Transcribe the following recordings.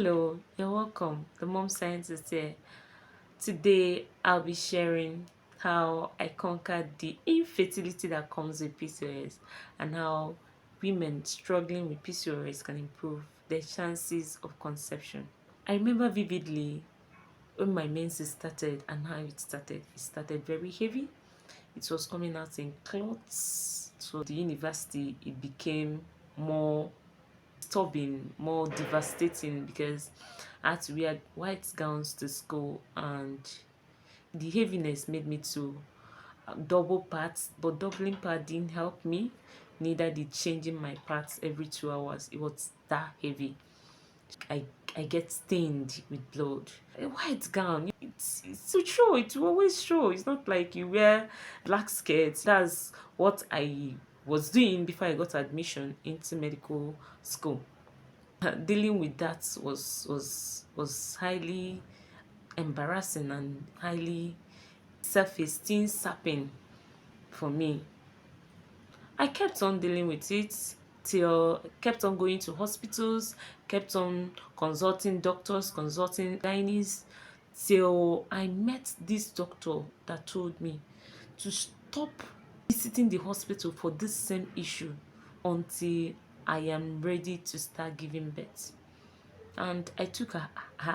Hello, you're welcome. The mom scientist here. Today I'll be sharing how I conquered the infertility that comes with PCOS and how women struggling with PCOS can improve their chances of conception. I remember vividly when my menses started and how it started. It started very heavy. It was coming out in clots. So the university it became more disturbing, more devastating because I had to wear white gowns to school and the heaviness made me to double parts, but doubling part didn't help me. Neither did changing my parts every 2 hours. It was that heavy. I I get stained with blood. A white gown, it's to show, it will always show. It's not like you wear black skirts. That's what I was doing before I got admission into medical school. Dealing with that was highly embarrassing and highly self-esteem sapping for me. I kept on dealing with it till kept on going to hospitals, kept on consulting doctors, consulting gynaes, till I met this doctor that told me to stop visiting the hospital for this same issue until I am ready to start giving birth. And I took her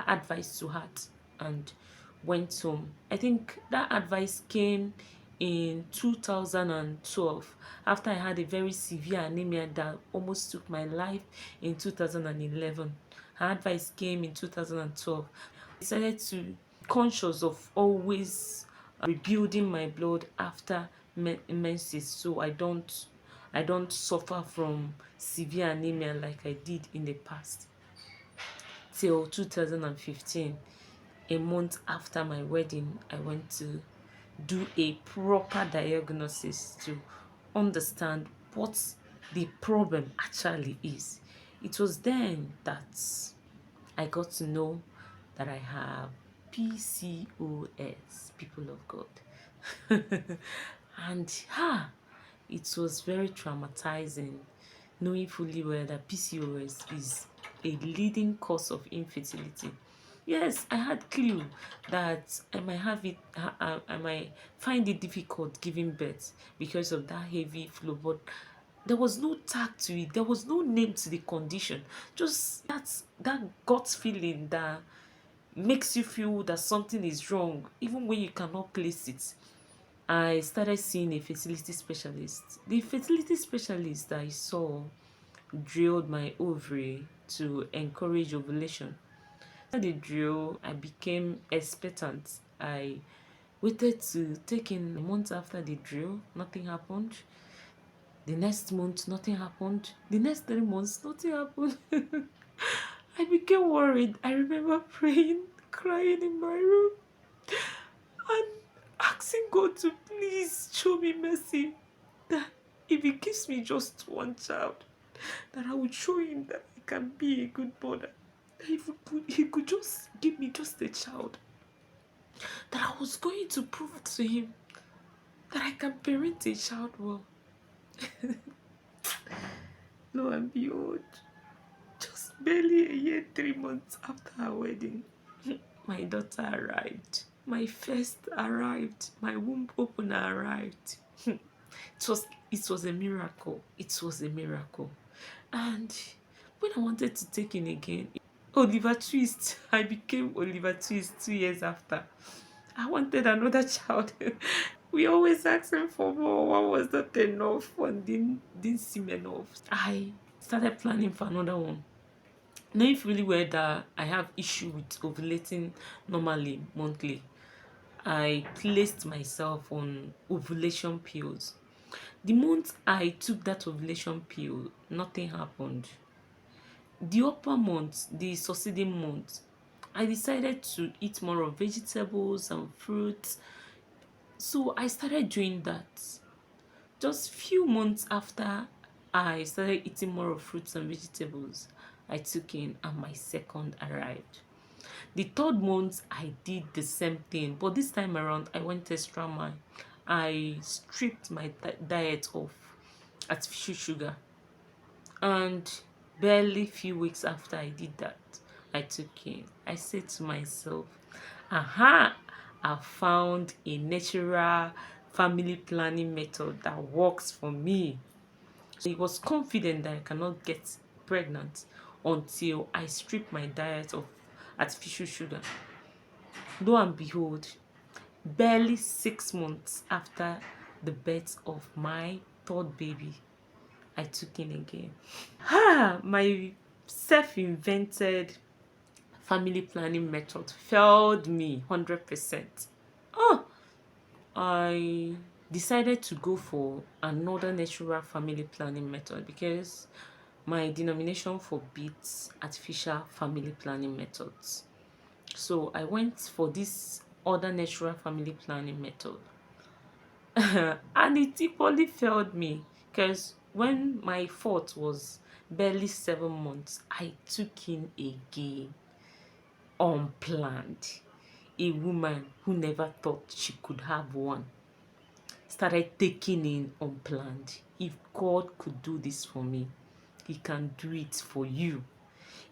advice to heart and went home. I think that advice came in 2012 after I had a very severe anemia that almost took my life in 2011. Her advice came in 2012. I decided to be conscious of always rebuilding my blood after menses so I don't suffer from severe anemia like I did in the past. Till 2015, a month after my wedding, I went to do a proper diagnosis to understand what the problem actually is. It was then that I got to know that I have PCOS, people of God. And it was very traumatizing knowing fully well that PCOS is a leading cause of infertility. Yes, I had clue that I might have it, I might find it difficult giving birth because of that heavy flow, but there was no tag to it. There was no name to the condition. Just that gut feeling that makes you feel that something is wrong, even when you cannot place it. I started seeing a fertility specialist. The fertility specialist I saw drilled my ovary to encourage ovulation. After the drill, I became expectant. I waited to take in a month after the drill, nothing happened. The next month, nothing happened. The next 3 months, nothing happened. I became worried. I remember praying, crying in my room, and asking God to please show me mercy. That if He gives me just one child, that I would show Him that I can be a good mother. That if He could just give me just a child, that I was going to prove to Him that I can parent a child well. Lo and behold, just barely a year, 3 months after our wedding, my daughter arrived. My first arrived. My womb opener arrived. It was a miracle. It was a miracle. And when I wanted to take in again, Oliver Twist, I became Oliver Twist 2 years after. I wanted another child. We always asking for more. One was not enough. One didn't seem enough. I started planning for another one. Knowing really well that I have issue with ovulating normally monthly, I placed myself on ovulation pills. The month I took that ovulation pill, nothing happened. The upper month, the succeeding month, I decided to eat more of vegetables and fruits. So I started doing that. Just few months after I started eating more of fruits and vegetables, I took in and my second arrived. The third month, I did the same thing, but this time around, I went extra mile. I stripped my diet of artificial sugar, and barely few weeks after I did that, I took in, I said to myself, aha, I found a natural family planning method that works for me. So I was confident that I cannot get pregnant until I strip my diet of artificial sugar. Lo and behold, barely 6 months after the birth of my third baby, I took in again. My self-invented family planning method failed me 100%. Oh, I decided to go for another natural family planning method because my denomination forbids artificial family planning methods. So I went for this other natural family planning method. And it equally failed me because when my fourth was barely 7 months, I took in again, unplanned. A woman who never thought she could have one started taking in unplanned. If God could do this for me, He can do it for you.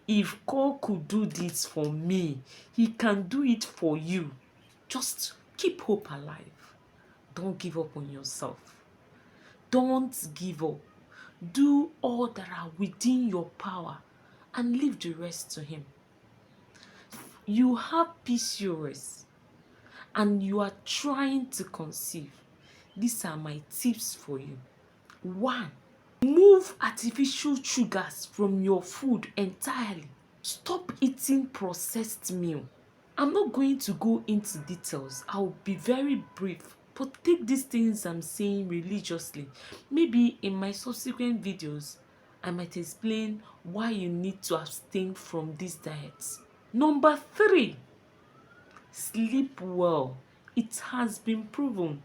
If God could do this for me, He can do it for you. Just keep hope alive. Don't give up on yourself. Don't give up. Do all that are within your power and leave the rest to Him. You have PCOS and you are trying to conceive. These are my tips for you. 1. Remove artificial sugars from your food entirely. Stop eating processed meal. I'm not going to go into details. I'll be very brief. But take these things I'm saying religiously. Maybe in my subsequent videos, I might explain why you need to abstain from these diets. Number 3, sleep well. It has been proven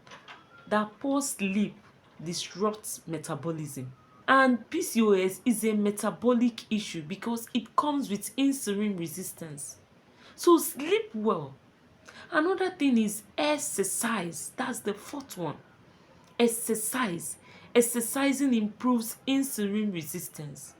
that poor sleep disrupts metabolism. And PCOS is a metabolic issue because it comes with insulin resistance. So sleep well. Another thing is exercise. That's the 4th one. Exercise. Exercising improves insulin resistance.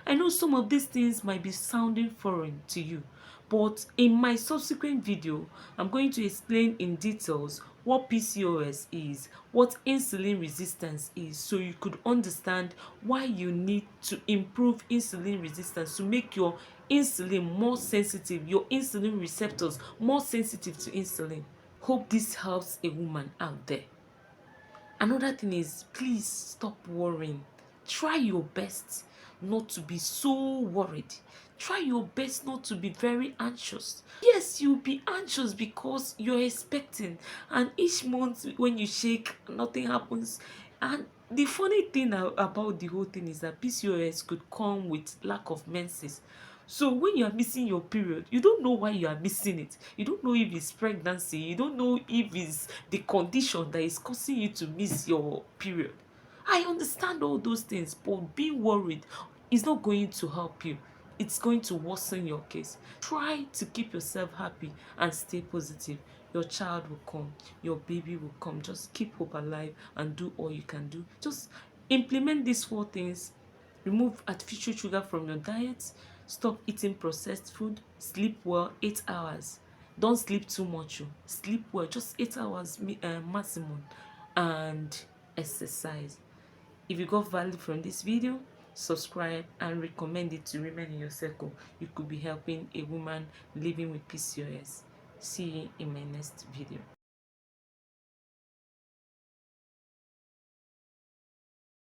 I know some of these things might be sounding foreign to you, but in my subsequent video, I'm going to explain in details what PCOS is, what insulin resistance is, so you could understand why you need to improve insulin resistance to make your insulin more sensitive, your insulin receptors more sensitive to insulin. Hope this helps a woman out there. Another thing is, please stop worrying. Try your best not to be so worried. Try your best not to be very anxious. Yes, you'll be anxious because you're expecting, and each month when you shake, nothing happens. And the funny thing about the whole thing is that PCOS could come with lack of menses. So when you are missing your period, you don't know why you are missing it. You don't know if it's pregnancy. You don't know if it's the condition that is causing you to miss your period. I understand all those things, but being worried is not going to help you. It's going to worsen your case. Try to keep yourself happy and stay positive. Your child will come. Your baby will come. Just keep hope alive and do all you can do. Just implement these 4 things. Remove artificial sugar from your diet. Stop eating processed food. Sleep well, 8 hours. Don't sleep too much. Sleep well, just 8 hours maximum. And exercise. If you got value from this video, subscribe and recommend it to women in your circle. You could be helping a woman living with PCOS. See you in my next video.